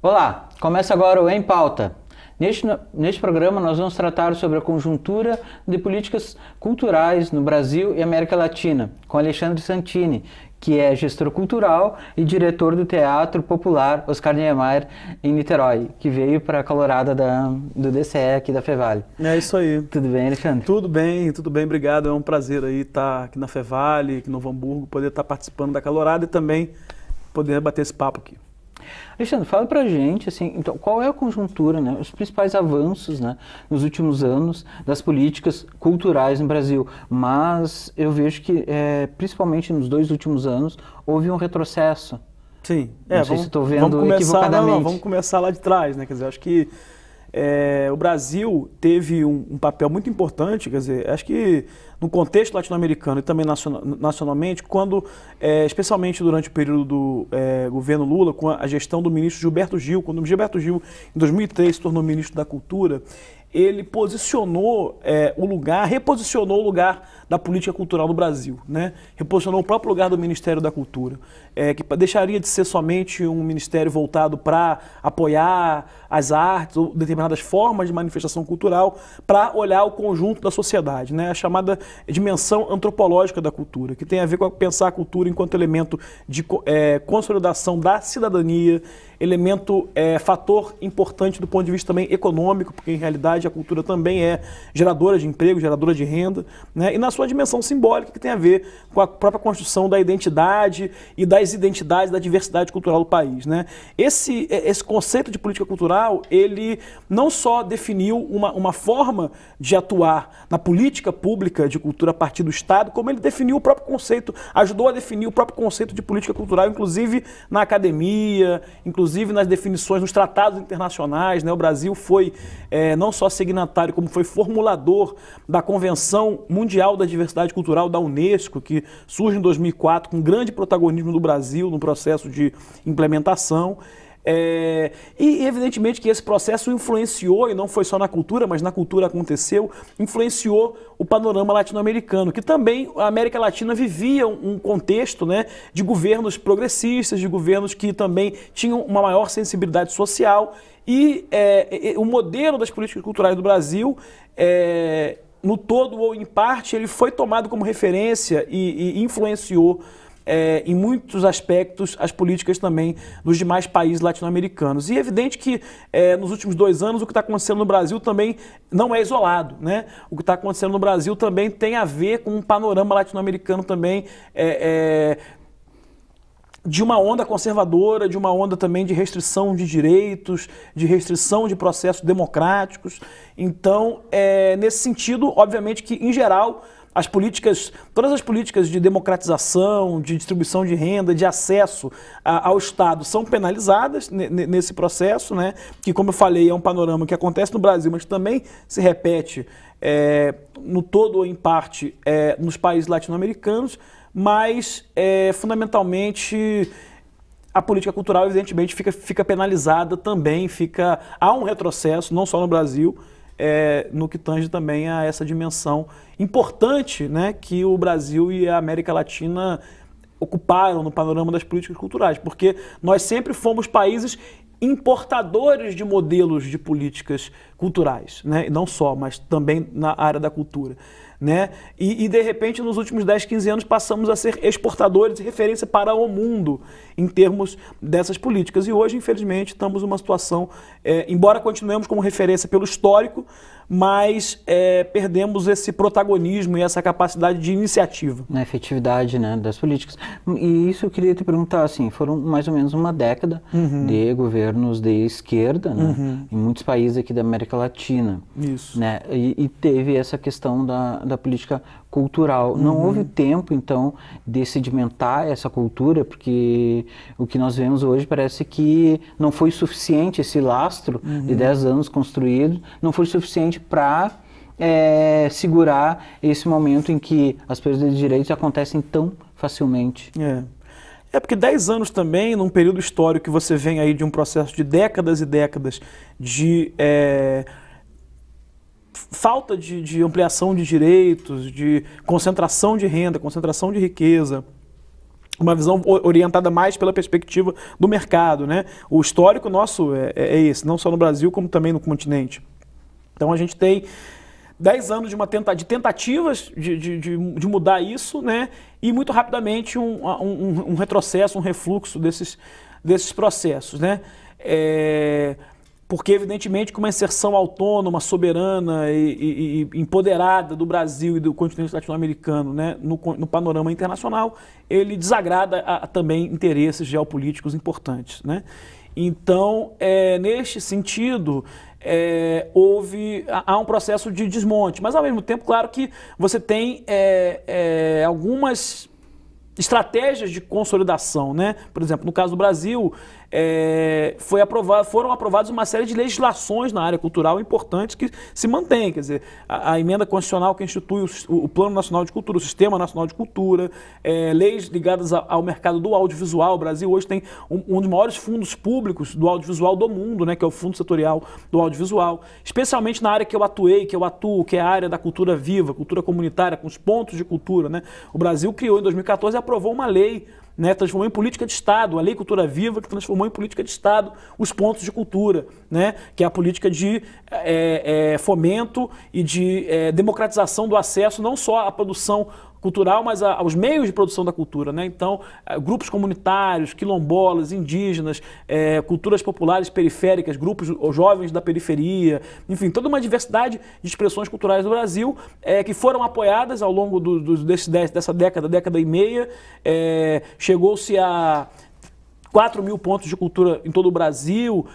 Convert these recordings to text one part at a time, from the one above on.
Olá, começa agora o Em Pauta. Neste programa nós vamos tratar sobre a conjuntura de políticas culturais no Brasil e América Latina, com Alexandre Santini, que é gestor cultural e diretor do Teatro Popular Oscar Niemeyer em Niterói, que veio para a calorada do DCE aqui da Fevale. É isso aí. Tudo bem, Alexandre? Tudo bem, obrigado. É um prazer aí estar aqui na Fevale, aqui no Novo Hamburgo, poder estar participando da calorada e também poder bater esse papo aqui. Alexandre, fala pra gente, assim, então, qual é a conjuntura, né, os principais avanços, né, nos últimos anos das políticas culturais no Brasil, mas eu vejo que, principalmente nos 2 últimos anos, houve um retrocesso. Sim, não sei se estou vendo equivocadamente. Vamos começar lá de trás, né, quer dizer, acho que o Brasil teve um papel muito importante, quer dizer, acho que no contexto latino-americano e também nacionalmente, quando, especialmente durante o período do governo Lula, com a gestão do ministro Gilberto Gil, quando o Gilberto Gil, em 2003, se tornou ministro da Cultura, ele posicionou reposicionou o lugar da política cultural no Brasil, né? Reposicionou o próprio lugar do Ministério da Cultura, que deixaria de ser somente um ministério voltado para apoiar as artes ou determinadas formas de manifestação cultural, para olhar o conjunto da sociedade, né? A chamada dimensão antropológica da cultura, que tem a ver com pensar a cultura enquanto elemento de consolidação da cidadania, elemento, fator importante do ponto de vista também econômico, porque em realidade a cultura também é geradora de emprego, geradora de renda, né? E na sua dimensão simbólica, que tem a ver com a própria construção da identidade e das identidades, da diversidade cultural do país, né? Esse conceito de política cultural, ele não só definiu uma forma de atuar na política pública de cultura a partir do Estado, como ele definiu o próprio conceito, ajudou a definir o próprio conceito de política cultural, inclusive na academia, inclusive nas definições, nos tratados internacionais, né? O Brasil foi não só signatário, como foi formulador da Convenção Mundial da Diversidade Cultural da Unesco, que surge em 2004 com grande protagonismo do Brasil no processo de implementação. E evidentemente que esse processo influenciou, e não foi só na cultura, mas na cultura aconteceu, influenciou o panorama latino-americano, que também a América Latina vivia um contexto, né, de governos progressistas, de governos que também tinham uma maior sensibilidade social, e o modelo das políticas culturais do Brasil, no todo ou em parte, ele foi tomado como referência e influenciou em muitos aspectos as políticas também dos demais países latino-americanos. E é evidente que nos últimos 2 anos o que está acontecendo no Brasil também não é isolado, né? O que está acontecendo no Brasil também tem a ver com um panorama latino-americano também de uma onda conservadora, de uma onda também de restrição de direitos, de restrição de processos democráticos. Então, nesse sentido, obviamente que, em geral, todas as políticas de democratização, de distribuição de renda, de acesso ao Estado são penalizadas nesse processo, né? Que, como eu falei, é um panorama que acontece no Brasil, mas também se repete no todo ou em parte nos países latino-americanos, mas fundamentalmente a política cultural evidentemente fica penalizada também, há um retrocesso, não só no Brasil, no que tange também a essa dimensão importante, né, que o Brasil e a América Latina ocuparam no panorama das políticas culturais, porque nós sempre fomos países importadores de modelos de políticas culturais, né, não só, mas também na área da cultura, né? E de repente nos últimos 10, 15 anos passamos a ser exportadores de referência para o mundo em termos dessas políticas, e hoje infelizmente estamos numa situação, embora continuemos como referência pelo histórico, mas perdemos esse protagonismo e essa capacidade de iniciativa. Na efetividade, né, das políticas. E isso eu queria te perguntar, assim, foram mais ou menos uma década de governos de esquerda, né, em muitos países aqui da América Latina. Isso. Né, e teve essa questão da política cultural. Não houve tempo, então, de sedimentar essa cultura, porque o que nós vemos hoje parece que não foi suficiente, esse lastro de 10 anos construído, não foi suficiente para segurar esse momento em que as perdas de direitos acontecem tão facilmente. Porque 10 anos também, num período histórico que você vem aí de um processo de décadas e décadas de falta de ampliação de direitos, de concentração de renda, concentração de riqueza, uma visão orientada mais pela perspectiva do mercado, né? O histórico nosso é esse, não só no Brasil, como também no continente. Então a gente tem 10 anos de tentativas de mudar isso, né? E muito rapidamente um retrocesso, um refluxo desses processos, né? Porque, evidentemente, com uma inserção autônoma, soberana e empoderada do Brasil e do continente latino-americano, né, no panorama internacional, ele desagrada também interesses geopolíticos importantes, né? Então, neste sentido, há um processo de desmonte, mas, ao mesmo tempo, claro que você tem algumas estratégias de consolidação, né? Por exemplo, no caso do Brasil, foram aprovadas uma série de legislações na área cultural importantes que se mantêm, quer dizer, a emenda constitucional que institui o Plano Nacional de Cultura, o Sistema Nacional de Cultura, leis ligadas ao mercado do audiovisual. O Brasil hoje tem um dos maiores fundos públicos do audiovisual do mundo, né, que é o Fundo Setorial do Audiovisual, especialmente na área que eu atuo, que é a área da cultura viva, cultura comunitária, com os pontos de cultura, né? O Brasil criou em 2014 e aprovou uma lei, né, transformou em política de Estado, a Lei Cultura Viva, que transformou em política de Estado os pontos de cultura, né, que é a política de fomento e de democratização do acesso não só à produção cultural, mas aos meios de produção da cultura, né? Então, grupos comunitários, quilombolas, indígenas, culturas populares periféricas, grupos jovens da periferia, enfim, toda uma diversidade de expressões culturais do Brasil que foram apoiadas ao longo dessa década e meia. Chegou-se a 4.000 pontos de cultura em todo o Brasil,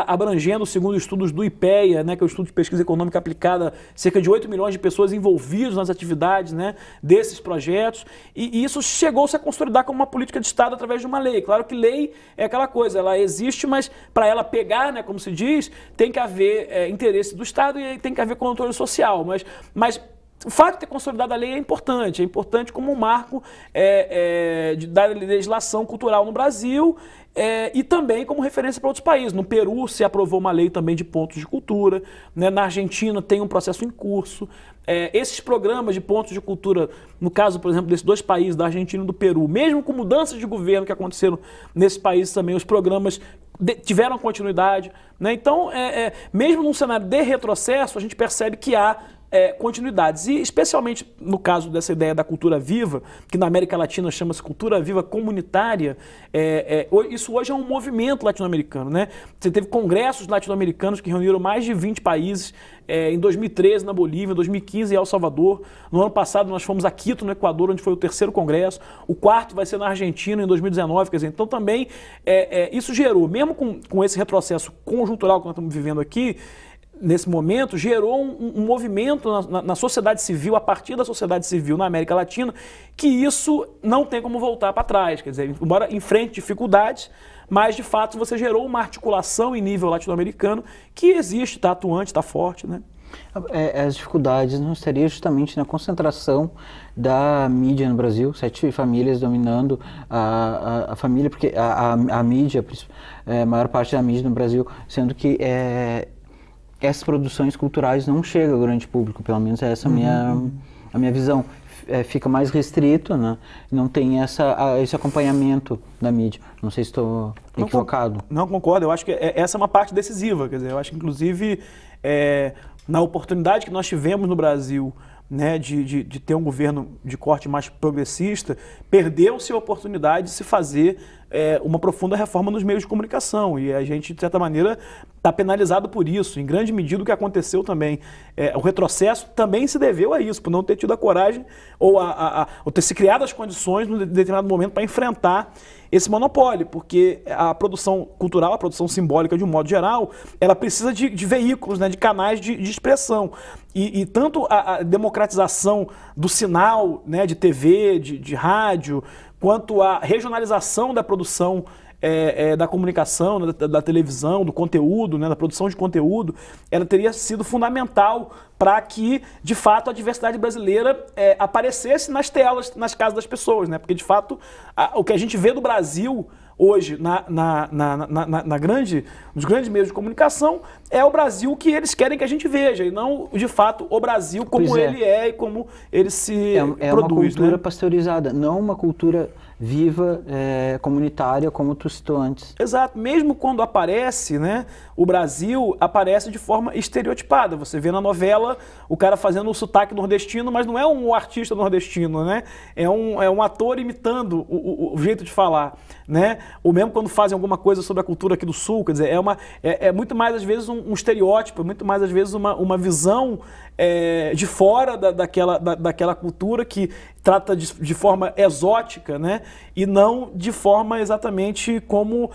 abrangendo, segundo estudos do IPEA, né, que é o Estudo de Pesquisa Econômica Aplicada, cerca de 8 milhões de pessoas envolvidas nas atividades, né, desses projetos, e isso chegou-se a consolidar como uma política de Estado através de uma lei. Claro que lei é aquela coisa, ela existe, mas para ela pegar, né, como se diz, tem que haver interesse do Estado e tem que haver controle social, mas o fato de ter consolidado a lei é importante como um marco da legislação cultural no Brasil e também como referência para outros países. No Peru se aprovou uma lei também de pontos de cultura, né? Na Argentina tem um processo em curso. Esses programas de pontos de cultura, no caso, por exemplo, desses dois países, da Argentina e do Peru, mesmo com mudanças de governo que aconteceram nesses países também, os programas tiveram continuidade, né? Então, mesmo num cenário de retrocesso, a gente percebe que há continuidades, e especialmente no caso dessa ideia da cultura viva, que na América Latina chama-se cultura viva comunitária, isso hoje é um movimento latino-americano, né? Você teve congressos latino-americanos que reuniram mais de 20 países, em 2013 na Bolívia, em 2015 em El Salvador, no ano passado nós fomos a Quito, no Equador, onde foi o 3º congresso, o 4º vai ser na Argentina em 2019, quer dizer, então também isso gerou, mesmo com esse retrocesso conjuntural que nós estamos vivendo aqui, nesse momento, gerou um movimento na sociedade civil, a partir da sociedade civil na América Latina, que isso não tem como voltar para trás. Quer dizer, embora enfrente dificuldades, mas de fato você gerou uma articulação em nível latino-americano que existe, está atuante, está forte, né? As dificuldades não estariam justamente na concentração da mídia no Brasil, 7 famílias dominando a família, porque a mídia, a maior parte da mídia no Brasil, sendo que essas produções culturais não chegam ao grande público, pelo menos essa é a minha visão. Fica mais restrito, né? Não tem esse acompanhamento da mídia. Não sei se estou equivocado. Não concordo, eu acho que essa é uma parte decisiva. Quer dizer, eu acho que, inclusive, na oportunidade que nós tivemos no Brasil, né, de ter um governo de corte mais progressista, perdeu-se a oportunidade de se fazer uma profunda reforma nos meios de comunicação, e a gente, de certa maneira, está penalizado por isso. Em grande medida, o que aconteceu também, o retrocesso também se deveu a isso, por não ter tido a coragem ou ter se criado as condições num determinado momento para enfrentar esse monopólio, porque a produção cultural, a produção simbólica de um modo geral, ela precisa de veículos, né, de canais de expressão, e tanto a democratização do sinal, né, de TV, de rádio, quanto a regionalização da produção da comunicação, da televisão, do conteúdo, né, da produção de conteúdo, ela teria sido fundamental para que, de fato, a diversidade brasileira aparecesse nas telas, nas casas das pessoas, né? Porque, de fato, o que a gente vê do Brasil hoje nos grandes meios de comunicação é o Brasil que eles querem que a gente veja, e não, de fato, o Brasil como ele é e como ele se produz. É uma cultura pasteurizada, não uma cultura viva, comunitária, como tu citou antes. Exato. Mesmo quando aparece, né, o Brasil aparece de forma estereotipada. Você vê na novela o cara fazendo um sotaque nordestino, mas não é um artista nordestino, né? É um ator imitando o jeito de falar, né? Ou mesmo quando fazem alguma coisa sobre a cultura aqui do Sul, quer dizer, é muito mais, às vezes, um estereótipo, é muito mais, às vezes, uma visão de fora daquela cultura que trata de forma exótica, né? E não de forma exatamente como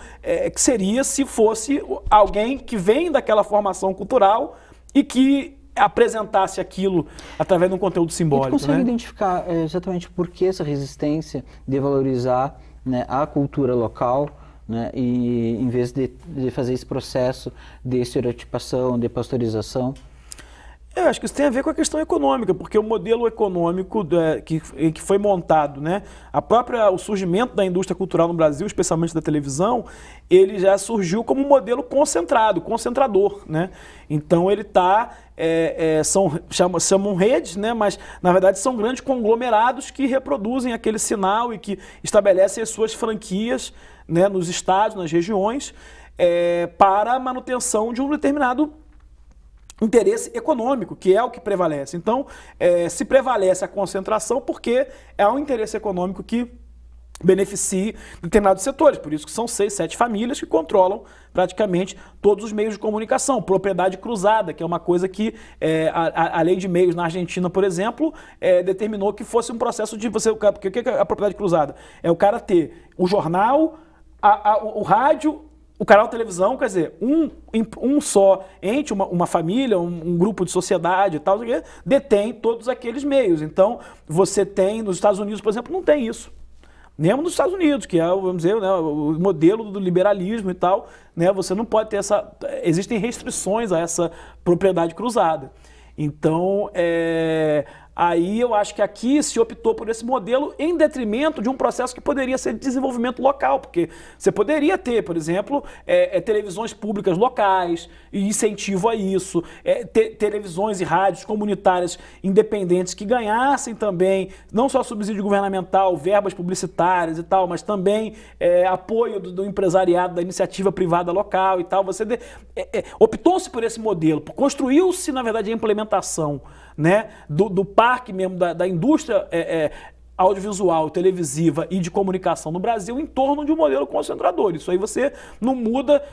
que seria se fosse alguém que vem daquela formação cultural e que apresentasse aquilo através de um conteúdo simbólico. E tu consegue né? identificar exatamente por que essa resistência de valorizar, né, a cultura local, né, e em vez de fazer esse processo de estereotipação, de pasteurização? Eu acho que isso tem a ver com a questão econômica, porque o modelo econômico que foi montado, né, o surgimento da indústria cultural no Brasil, especialmente da televisão, ele já surgiu como um modelo concentrado, concentrador, né? Então ele chamam redes, né, mas na verdade são grandes conglomerados que reproduzem aquele sinal e que estabelecem as suas franquias, né, nos estados, nas regiões, para a manutenção de um determinado interesse econômico, que é o que prevalece. Então, se prevalece a concentração porque é um interesse econômico que beneficie determinados setores. Por isso que são 6, 7 famílias que controlam praticamente todos os meios de comunicação. Propriedade cruzada, que é uma coisa que a lei de meios na Argentina, por exemplo, determinou que fosse um processo de você... Porque o que é a propriedade cruzada? É o cara ter o jornal, o rádio, o canal de televisão, quer dizer, um só ente, uma família, um grupo de sociedade e tal, detém todos aqueles meios. Então, você tem, nos Estados Unidos, por exemplo, não tem isso. Mesmo nos Estados Unidos, que é, vamos dizer, né, o modelo do liberalismo e tal, né, você não pode ter existem restrições a essa propriedade cruzada. Então, aí eu acho que aqui se optou por esse modelo em detrimento de um processo que poderia ser de desenvolvimento local, porque você poderia ter, por exemplo, televisões públicas locais e incentivo a isso, televisões e rádios comunitárias independentes que ganhassem também, não só subsídio governamental, verbas publicitárias e tal, mas também apoio do empresariado, da iniciativa privada local e tal. Optou-se por esse modelo, construiu-se, na verdade, a implementação, né, do parque mesmo da indústria audiovisual, televisiva e de comunicação no Brasil em torno de um modelo concentrador. Isso aí você não muda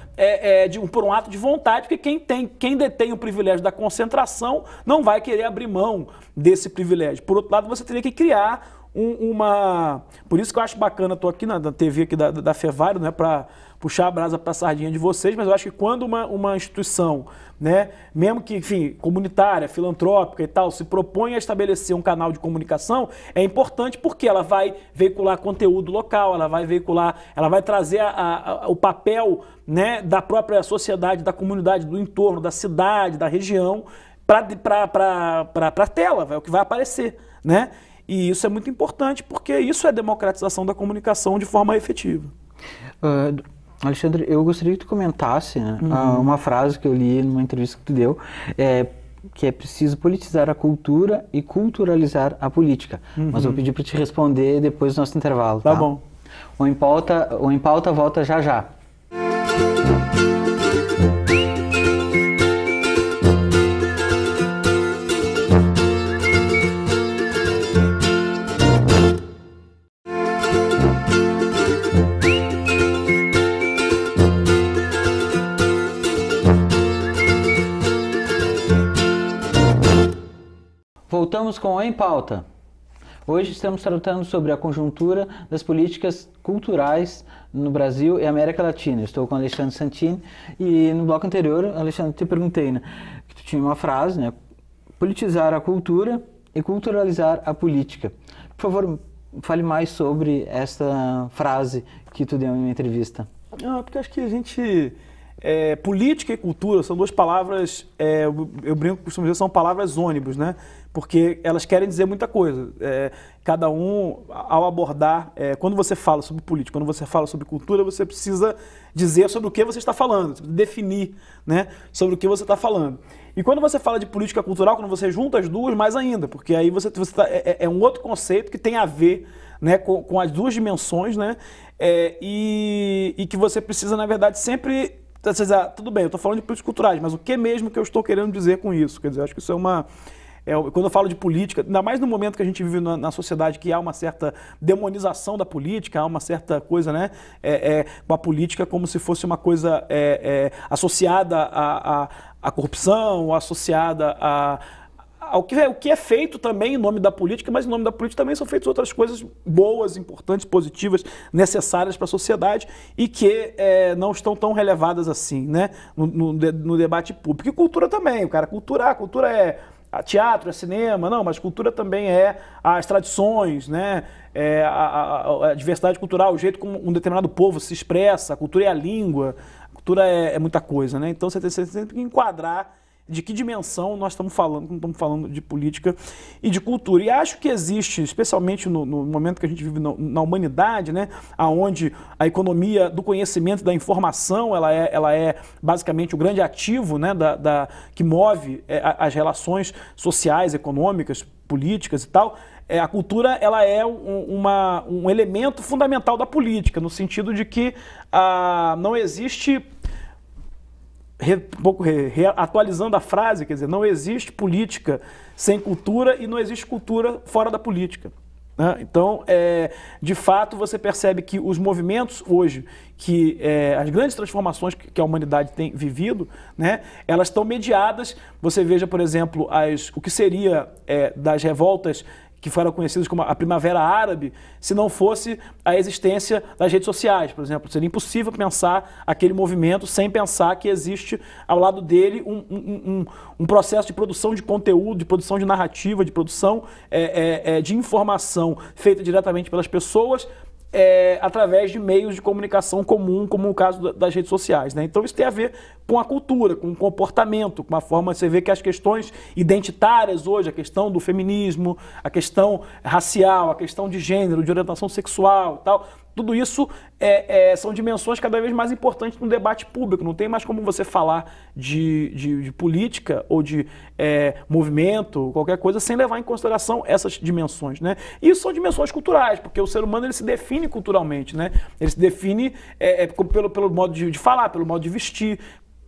por um ato de vontade, porque quem detém o privilégio da concentração não vai querer abrir mão desse privilégio. Por outro lado, você teria que criar Por isso que eu acho bacana, estou aqui na TV aqui da Fevario, né, para puxar a brasa para a sardinha de vocês, mas eu acho que quando uma instituição, né, mesmo que, enfim, comunitária, filantrópica e tal, se propõe a estabelecer um canal de comunicação, é importante porque ela vai veicular conteúdo local, ela vai trazer o papel, né, da própria sociedade, da comunidade, do entorno, da cidade, da região, para a tela, é o que vai aparecer, né? E isso é muito importante porque isso é democratização da comunicação de forma efetiva. Alexandre, eu gostaria que tu comentasse, né, uma frase que eu li numa entrevista que tu deu, que é preciso politizar a cultura e culturalizar a política. Mas eu pedi para te responder depois do nosso intervalo. Tá bom. O Em Pauta volta já já. Voltamos com o Em Pauta. Hoje estamos tratando sobre a conjuntura das políticas culturais no Brasil e América Latina. Estou com o Alexandre Santini e no bloco anterior, Alexandre, te perguntei, né, que tu tinha uma frase, né, politizar a cultura e culturalizar a política. Por favor, fale mais sobre esta frase que tu deu em uma entrevista. Porque acho que a gente política e cultura são duas palavras, eu brinco, costumo dizer, são palavras ônibus, né? Porque elas querem dizer muita coisa. Cada um, ao abordar, quando você fala sobre política, quando você fala sobre cultura, você precisa dizer sobre o que você está falando, você precisa definir, né, sobre o que você está falando. E quando você fala de política cultural, quando você junta as duas, mais ainda, porque aí é um outro conceito que tem a ver, né, com as duas dimensões, né, e que você precisa, na verdade, sempre... Tudo bem, eu estou falando de políticas culturais, mas o que mesmo que eu estou querendo dizer com isso? Quer dizer, acho que isso é uma... quando eu falo de política, ainda mais no momento que a gente vive na sociedade, que há uma certa demonização da política, há uma certa coisa, né, com a política como se fosse uma coisa associada à corrupção, associada o que é feito também em nome da política, mas em nome da política também são feitas outras coisas boas, importantes, positivas, necessárias para a sociedade e que não estão tão relevadas assim, né, no debate público. E cultura também, cara, cultura é teatro, é cinema, não, mas cultura também é as tradições, né, a diversidade cultural, o jeito como um determinado povo se expressa, a cultura é a língua, a cultura é muita coisa, né, então você tem que enquadrar de que dimensão nós estamos falando quando estamos falando de política e de cultura. E acho que existe, especialmente no momento que a gente vive na humanidade, né, onde a economia do conhecimento, da informação, ela é basicamente o grande ativo, né, que move as relações sociais, econômicas, políticas e tal. A cultura ela é um elemento fundamental da política, no sentido de que não existe... atualizando a frase, quer dizer, não existe política sem cultura e não existe cultura fora da política, né? Então, de fato, você percebe que os movimentos hoje, as grandes transformações que a humanidade tem vivido, né, elas estão mediadas. Você veja, por exemplo, o que seria das revoltas que foram conhecidas como a Primavera Árabe, se não fosse a existência das redes sociais, por exemplo. Seria impossível pensar aquele movimento sem pensar que existe ao lado dele um processo de produção de conteúdo, de produção de narrativa, de produção de informação feita diretamente pelas pessoas, através de meios de comunicação comum, como o caso das redes sociais, né? Então isso tem a ver com a cultura, com o comportamento, com a forma, você vê que as questões identitárias hoje, a questão do feminismo, a questão racial, a questão de gênero, de orientação sexual e tal, tudo isso são dimensões cada vez mais importantes no debate público. Não tem mais como você falar de política ou de movimento, qualquer coisa, sem levar em consideração essas dimensões, né? E isso são dimensões culturais, porque o ser humano ele se define culturalmente, né? Ele se define pelo modo de falar, pelo modo de vestir,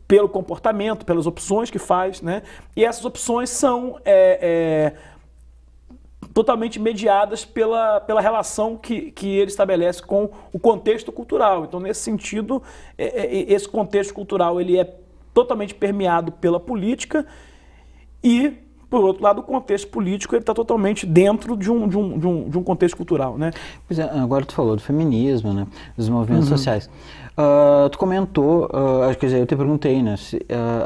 pelo comportamento, pelas opções que faz, né? E essas opções são totalmente mediadas pela relação que ele estabelece com o contexto cultural. Então, nesse sentido, esse contexto cultural ele é totalmente permeado pela política e, por outro lado, o contexto político está totalmente dentro de um contexto cultural, né? Pois é, agora tu falou do feminismo, né, dos movimentos sociais. Tu comentou, quer dizer, eu te perguntei, né,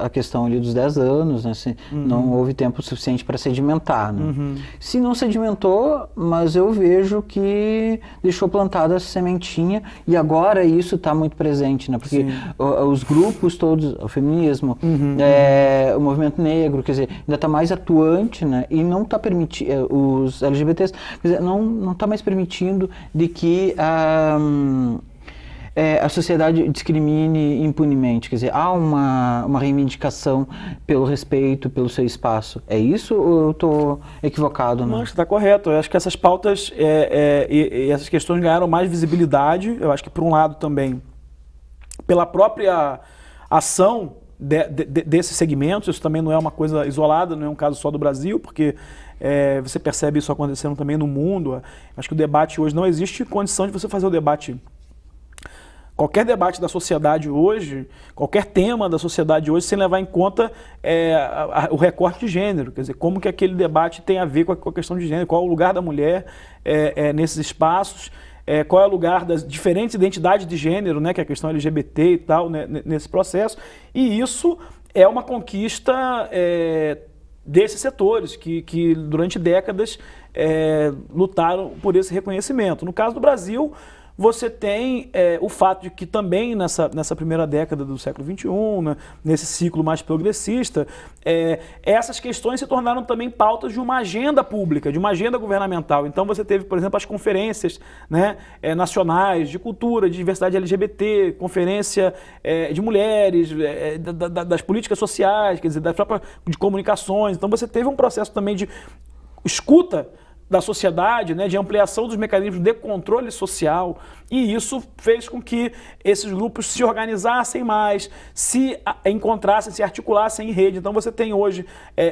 a questão ali dos 10 anos, né, se não houve tempo suficiente para sedimentar, né? Se não sedimentou, mas eu vejo que deixou plantada essa sementinha e agora isso está muito presente, né, porque os grupos todos, o feminismo, o movimento negro, quer dizer, ainda está mais atuante, né, e não está permitindo, os LGBTs, quer dizer, não está mais permitindo de que a sociedade discrimine impunemente, quer dizer, há uma reivindicação pelo respeito, pelo seu espaço. É isso ou eu estou equivocado? Não, você está correto. Eu acho que essas pautas e essas questões ganharam mais visibilidade, eu acho que por um lado também pela própria ação desses segmentos. Isso também não é uma coisa isolada, não é um caso só do Brasil, porque você percebe isso acontecendo também no mundo. Acho que o debate hoje, não existe condição de você fazer o debate. Qualquer debate da sociedade hoje, qualquer tema da sociedade hoje, sem levar em conta o recorte de gênero. Quer dizer, como que aquele debate tem a ver com a questão de gênero, qual é o lugar da mulher nesses espaços, qual é o lugar das diferentes identidades de gênero, né, que é a questão LGBT e tal, né, nesse processo. E isso é uma conquista desses setores que durante décadas lutaram por esse reconhecimento. No caso do Brasil, você tem o fato de que também nessa primeira década do século XXI, né, nesse ciclo mais progressista, essas questões se tornaram também pautas de uma agenda pública, de uma agenda governamental. Então você teve, por exemplo, as conferências, né, nacionais de cultura, de diversidade LGBT, conferência de mulheres, das políticas sociais, quer dizer, de comunicações. Então você teve um processo também de escuta da sociedade, né, de ampliação dos mecanismos de controle social, e isso fez com que esses grupos se organizassem mais, se encontrassem, se articulassem em rede. Então você tem hoje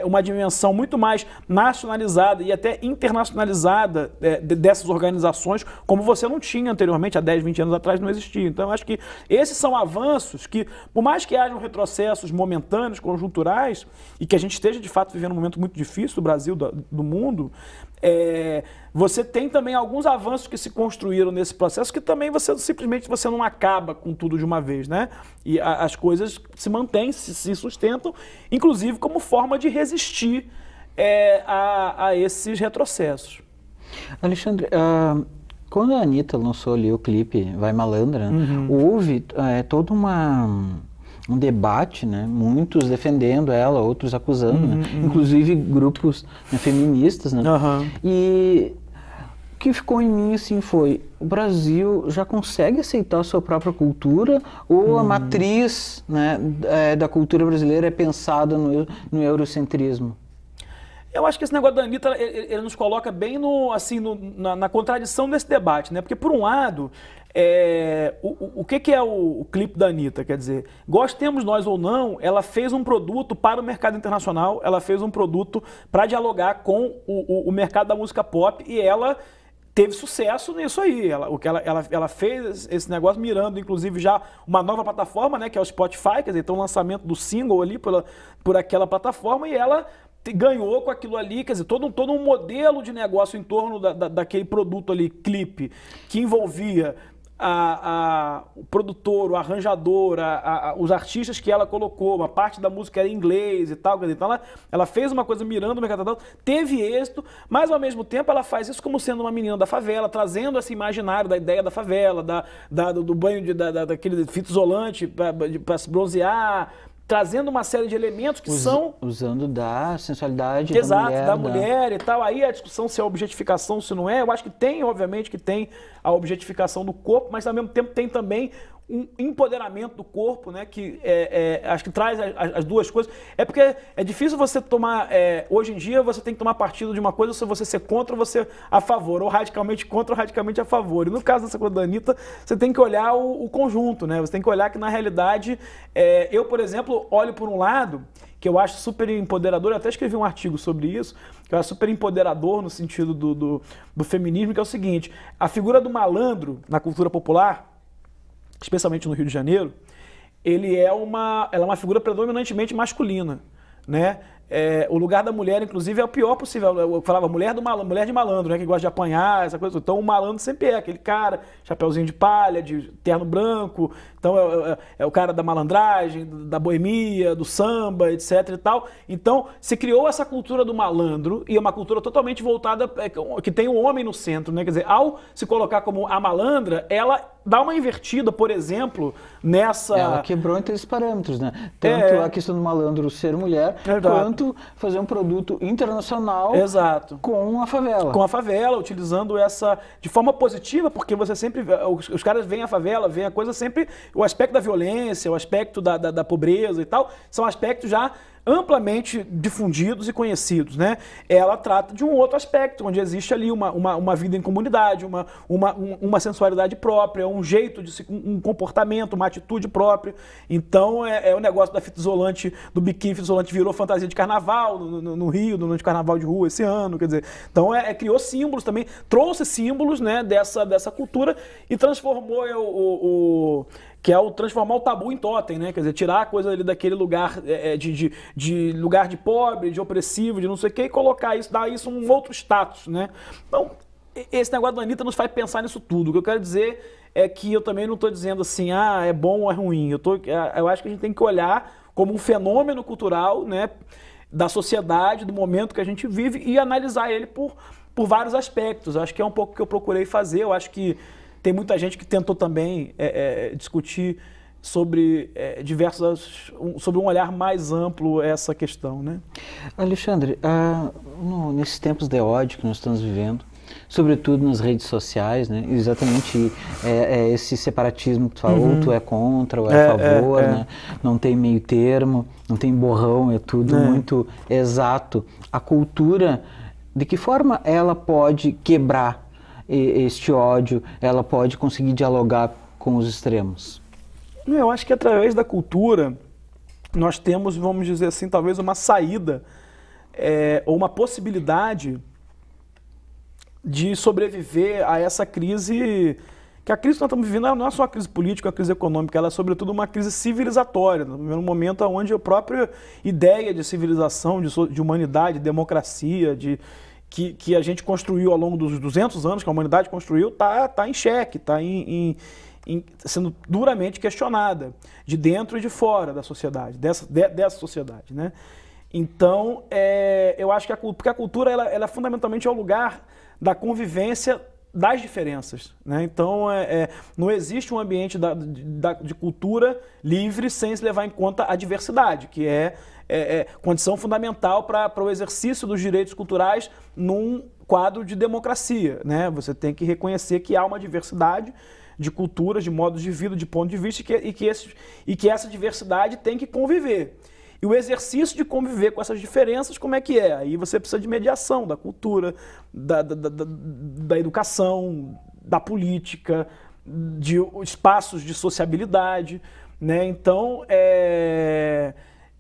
uma dimensão muito mais nacionalizada e até internacionalizada dessas organizações, como você não tinha anteriormente, há 10, 20 anos atrás não existia. Então eu acho que esses são avanços que, por mais que hajam retrocessos momentâneos, conjunturais, e que a gente esteja de fato vivendo um momento muito difícil do Brasil, do mundo, você tem também alguns avanços que se construíram nesse processo que também simplesmente você não acaba com tudo de uma vez, né? E as coisas se mantêm, se sustentam, inclusive como forma de resistir a esses retrocessos. Alexandre, quando a Anitta lançou ali o clipe Vai Malandra, houve todo um debate, né? Muitos defendendo ela, outros acusando, né? Inclusive grupos, né, feministas, né? E o que ficou em mim assim foi: o Brasil já consegue aceitar a sua própria cultura, ou a matriz, né, da cultura brasileira é pensada no eurocentrismo? Eu acho que esse negócio da Anitta, ele nos coloca bem na contradição desse debate, né? Porque, por um lado, o que é o clipe da Anitta? Quer dizer, gostemos nós ou não, ela fez um produto para o mercado internacional, ela fez um produto para dialogar com o mercado da música pop, e ela teve sucesso nisso aí. Ela fez esse negócio mirando, inclusive, já uma nova plataforma, né, que é o Spotify, quer dizer, então o lançamento do single ali por aquela plataforma, e ela ganhou com aquilo ali, quer dizer, todo um modelo de negócio em torno daquele produto ali, clipe, que envolvia o produtor, o arranjador, os artistas que ela colocou, uma parte da música era em inglês e tal, quer dizer, então ela fez uma coisa mirando o mercado, teve êxito, mas ao mesmo tempo ela faz isso como sendo uma menina da favela, trazendo esse imaginário da ideia da favela, do banho daquele fita isolante para se bronzear, trazendo uma série de elementos que são... Usando da sensualidade da mulher e tal. Aí a discussão se é objetificação, se não é. Eu acho que tem, obviamente, que tem a objetificação do corpo, mas ao mesmo tempo tem também um empoderamento do corpo, né, que acho que traz as duas coisas. É porque é difícil você tomar... hoje em dia você tem que tomar partido de uma coisa, se você ser contra ou você a favor, ou radicalmente contra ou radicalmente a favor. E no caso dessa coisa da Anitta, você tem que olhar o conjunto, né? Você tem que olhar que, na realidade, eu, por exemplo, olho por um lado que eu acho super empoderador, eu até escrevi um artigo sobre isso, que eu acho super empoderador no sentido do feminismo, que é o seguinte: a figura do malandro na cultura popular, especialmente no Rio de Janeiro, ela é uma figura predominantemente masculina, né? O lugar da mulher, inclusive, é o pior possível. Eu falava mulher de malandro, né, que gosta de apanhar, essa coisa. Então o malandro sempre é aquele cara, chapeuzinho de palha, de terno branco. Então é o cara da malandragem, da boemia, do samba, etc e tal. Então se criou essa cultura do malandro, e é uma cultura totalmente voltada, que tem o homem no centro, né? Quer dizer, ao se colocar como a malandra, ela dá uma invertida, por exemplo, nessa... Ela quebrou entre esses parâmetros, né? Tanto a questão do malandro ser mulher, quanto fazer um produto internacional com a favela. Com a favela, utilizando essa de forma positiva, porque você sempre... Os caras veem a favela, veem a coisa sempre... O aspecto da violência, o aspecto da pobreza e tal, são aspectos já amplamente difundidos e conhecidos, né? Ela trata de um outro aspecto, onde existe ali uma vida em comunidade, uma sensualidade própria, um jeito um comportamento, uma atitude própria. Então o negócio da fita isolante, do biquíni fita isolante, virou fantasia de carnaval no Rio, no carnaval de rua esse ano, quer dizer. Então criou símbolos também, trouxe símbolos, né, dessa cultura, e transformou que é transformar o tabu em totem, né? Quer dizer, tirar a coisa ali daquele lugar de lugar de pobre, de opressivo, de não sei o quê, e colocar isso, dar isso um outro status, né? Então, esse negócio da Anitta nos faz pensar nisso tudo. O que eu quero dizer é que eu também não estou dizendo assim, é bom ou é ruim. Eu acho que a gente tem que olhar como um fenômeno cultural, né, da sociedade, do momento que a gente vive, e analisar ele por vários aspectos. Eu acho que é um pouco o que eu procurei fazer. Eu acho que tem muita gente que tentou também discutir sobre sobre um olhar mais amplo essa questão, né? Alexandre, nesses tempos de ódio que nós estamos vivendo, sobretudo nas redes sociais, né? Exatamente esse separatismo que tu falou, ou tu é contra, ou é a favor, né? Não tem meio termo, não tem borrão, é tudo muito exato. A cultura, de que forma ela pode quebrar este ódio, ela pode conseguir dialogar com os extremos? Eu acho que através da cultura nós temos, vamos dizer assim, talvez uma saída ou uma possibilidade de sobreviver a essa crise, que a crise que nós estamos vivendo não é só uma crise política, uma crise econômica, ela é sobretudo uma crise civilizatória, no momento onde a própria ideia de civilização, de humanidade, de democracia, que a gente construiu ao longo dos 200 anos, que a humanidade construiu, está em xeque, está sendo duramente questionada, de dentro e de fora da sociedade, dessa sociedade, né? Então, eu acho que porque a cultura ela fundamentalmente é o lugar da convivência das diferenças, né? Então, não existe um ambiente de cultura livre sem se levar em conta a diversidade, que é condição fundamental para o exercício dos direitos culturais num quadro de democracia, né? Você tem que reconhecer que há uma diversidade de culturas, de modos de vida, de ponto de vista, e que essa diversidade tem que conviver. E o exercício de conviver com essas diferenças, como é que é? Aí você precisa de mediação da cultura, da educação, da política, de espaços de sociabilidade, né? Então,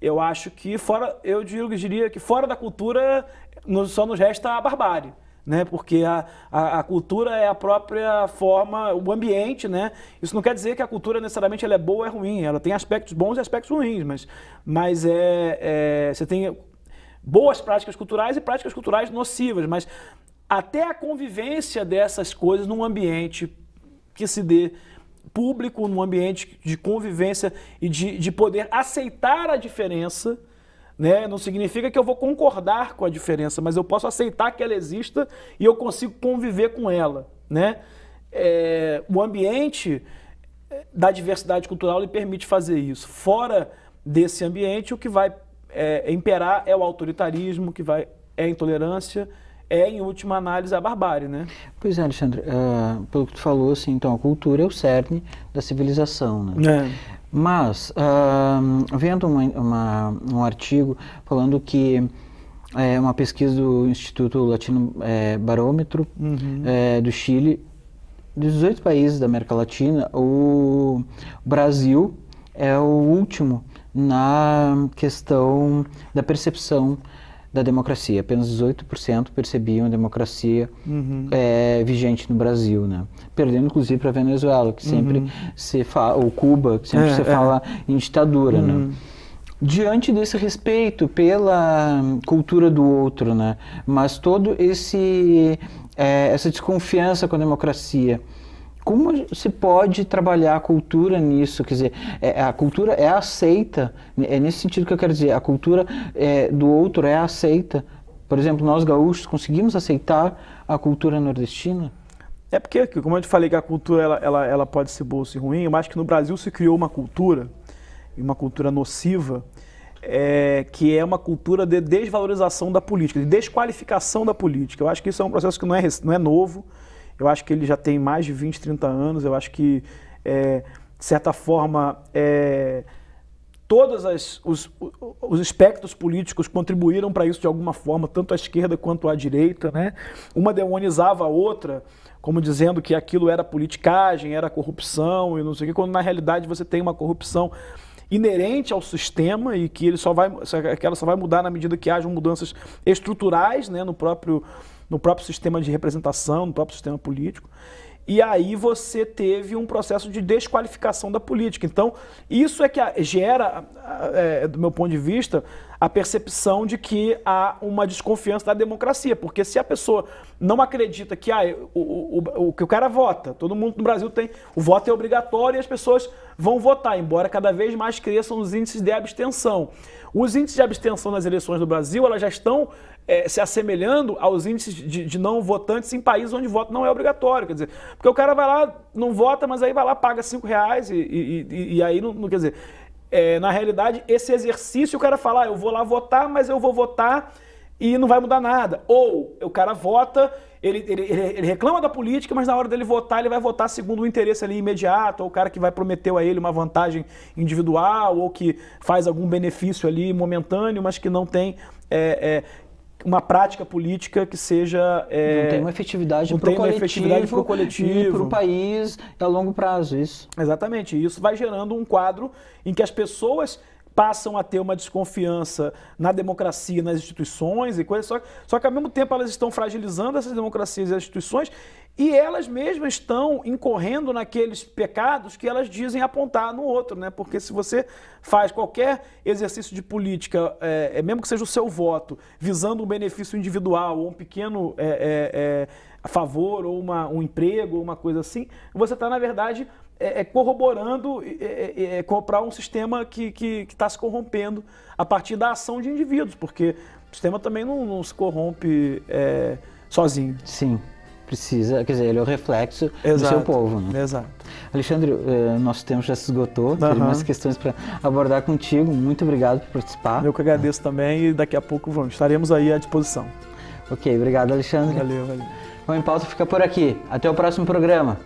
eu acho que eu diria que fora da cultura só nos resta a barbárie, né? Porque a cultura é a própria forma, o ambiente, né? Isso não quer dizer que a cultura necessariamente ela é boa ou é ruim, ela tem aspectos bons e aspectos ruins, mas você tem boas práticas culturais e práticas culturais nocivas, mas até a convivência dessas coisas num ambiente que se dê público, num ambiente de convivência e de poder aceitar a diferença, né? Não significa que eu vou concordar com a diferença, mas eu posso aceitar que ela exista e eu consigo conviver com ela, né? O ambiente da diversidade cultural lhe permite fazer isso. Fora desse ambiente, o que vai imperar é o autoritarismo, é a intolerância, em última análise, a barbárie, né? Pois é, Alexandre, pelo que tu falou, assim, então a cultura é o cerne da civilização, né? Mas, vendo um artigo falando que uma pesquisa do Instituto Latino Barômetro do Chile, dos 18 países da América Latina, o Brasil é o último na questão da percepção da democracia. Apenas 18% percebiam a democracia vigente no Brasil, né? Perdendo inclusive para a Venezuela, que sempre se fala, ou Cuba, que sempre se fala em ditadura, né? Diante desse respeito pela cultura do outro, né? Mas todo essa desconfiança com a democracia, como se pode trabalhar a cultura nisso? Quer dizer, a cultura é aceita, é nesse sentido que eu quero dizer, a cultura do outro é aceita. Por exemplo, nós gaúchos conseguimos aceitar a cultura nordestina? É porque, como eu te falei, que a cultura ela pode ser boa ou ser ruim, eu acho que no Brasil se criou uma cultura nociva, que é uma cultura de desvalorização da política, de desqualificação da política. Eu acho que isso é um processo que não é novo. Eu acho que ele já tem mais de 20, 30 anos. Eu acho que, de certa forma, todos os espectros políticos contribuíram para isso de alguma forma, tanto a esquerda quanto a direita, né? Uma demonizava a outra, como dizendo que aquilo era politicagem, era corrupção e não sei o quê, quando na realidade você tem uma corrupção inerente ao sistema e que ela só vai mudar na medida que hajam mudanças estruturais, né, no próprio sistema de representação, no próprio sistema político. E aí você teve um processo de desqualificação da política. Então, isso é que gera, do meu ponto de vista, a percepção de que há uma desconfiança da democracia, porque se a pessoa não acredita que que o cara vota, todo mundo no Brasil tem, o voto é obrigatório e as pessoas vão votar, embora cada vez mais cresçam os índices de abstenção. Os índices de abstenção nas eleições do Brasil, elas já estão se assemelhando aos índices de não votantes em países onde o voto não é obrigatório, quer dizer, porque o cara vai lá, não vota, mas aí vai lá, paga R$5 e aí não quer dizer... na realidade, esse exercício, o cara fala, eu vou lá votar, mas eu vou votar e não vai mudar nada. Ou o cara vota, ele reclama da política, mas na hora dele votar, ele vai votar segundo o interesse ali imediato, ou o cara que vai prometer a ele uma vantagem individual, ou que faz algum benefício ali momentâneo, mas que não tem... uma prática política que seja... não tem uma efetividade para o coletivo e para o país a longo prazo, isso. Exatamente, isso vai gerando um quadro em que as pessoas passam a ter uma desconfiança na democracia, nas instituições e coisas, só que ao mesmo tempo elas estão fragilizando essas democracias e as instituições e elas mesmas estão incorrendo naqueles pecados que elas dizem apontar no outro, né? Porque se você faz qualquer exercício de política, mesmo que seja o seu voto, visando um benefício individual ou um pequeno a favor, ou um emprego, ou uma coisa assim, você está, na verdade, corroborando para um sistema que está se corrompendo a partir da ação de indivíduos, porque o sistema também não se corrompe sozinho. Sim, precisa, quer dizer, ele é o reflexo do seu povo. Né? Exato. Alexandre, nosso tempo já se esgotou, tem mais questões para abordar contigo, muito obrigado por participar. Eu que agradeço também e daqui a pouco estaremos aí à disposição. Ok, obrigado, Alexandre. Valeu. O Em Pauta fica por aqui, até o próximo programa.